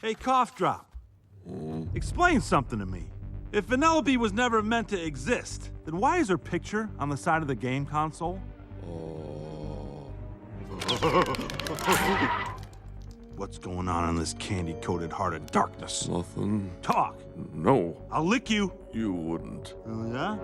Hey, Cough Drop. Explain something to me. If Vanelope was never meant to exist, then why is her picture on the side of the game console? What's going on in this candy-coated heart of darkness? Nothing. Talk. No. I'll lick you. You wouldn't. Oh, yeah?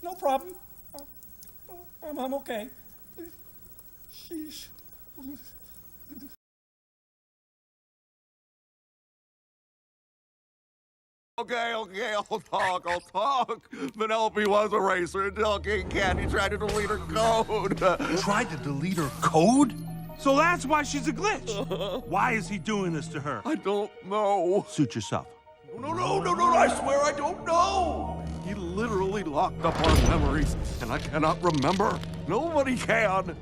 No problem. I'm okay. Sheesh. Okay, I'll talk. Vanelope was a racer until King Candy tried to delete her code. Tried to delete her code? So that's why she's a glitch. Why is he doing this to her? I don't know. Suit yourself. No, I swear I don't know. He literally locked up our memories, and I cannot remember. Nobody can.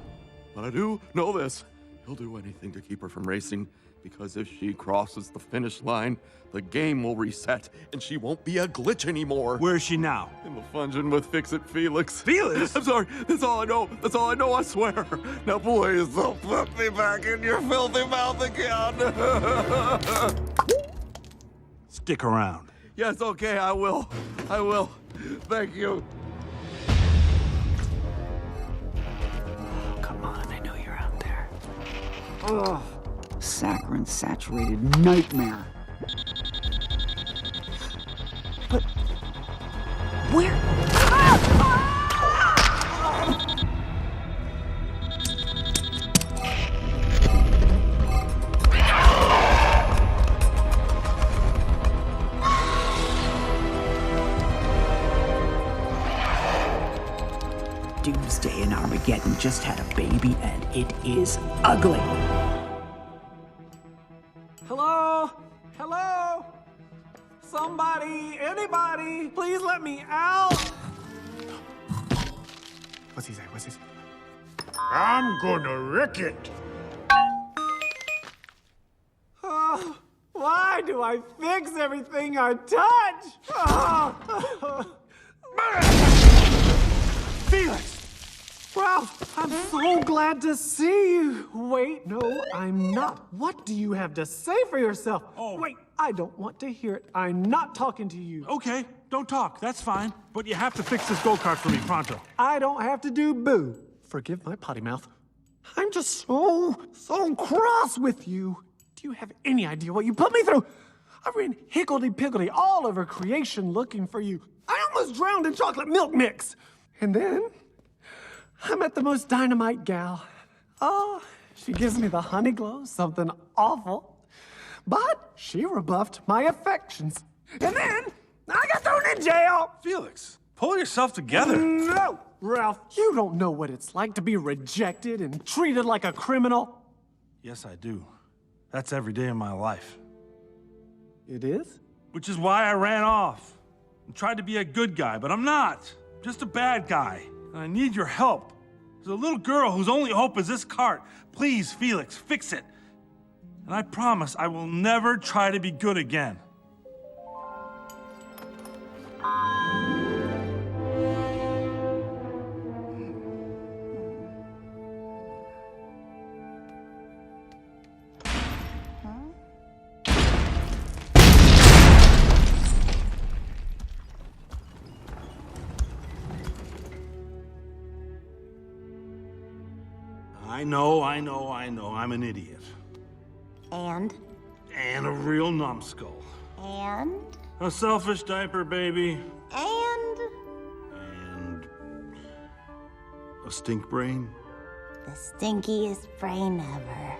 But I do know this. He'll do anything to keep her from racing, because if she crosses the finish line, the game will reset, and she won't be a glitch anymore. Where is she now? In the function with Fix It Felix. Felix? I'm sorry. That's all I know, I swear. Now, please, don't put me back in your filthy mouth again. Stick around. Yes, okay, I will. Thank you. Come on, I know you're out there. Ugh, saccharin-saturated nightmare. But where? Doomsday and Armageddon just had a baby, and it is ugly. Hello? Hello? Somebody, anybody, please let me out. What's he say? I'm gonna wreck it. Why do I fix everything I touch? Felix! Ralph, I'm so glad to see you. Wait, no, I'm not. What do you have to say for yourself? Oh. Wait, I don't want to hear it. I'm not talking to you. Okay, don't talk. That's fine. But you have to fix this go-kart for me pronto. I don't have to do boo. Forgive my potty mouth. I'm just so cross with you. Do you have any idea what you put me through? I ran higgledy-piggledy all over creation looking for you. I almost drowned in chocolate milk mix. And then I met the most dynamite gal. Oh, she gives me the honey glow, something awful. But she rebuffed my affections. And then I got thrown in jail. Felix, pull yourself together. No, Ralph, you don't know what it's like to be rejected and treated like a criminal. Yes, I do. That's every day of my life. It is? Which is why I ran off and tried to be a good guy, but I'm not. I'm just a bad guy. And I need your help. There's a little girl whose only hope is this cart. Please, Felix, fix it. And I promise I will never try to be good again. I know. I'm an idiot. And? And a real numbskull. And? A selfish diaper baby. And? And a stink brain. The stinkiest brain ever.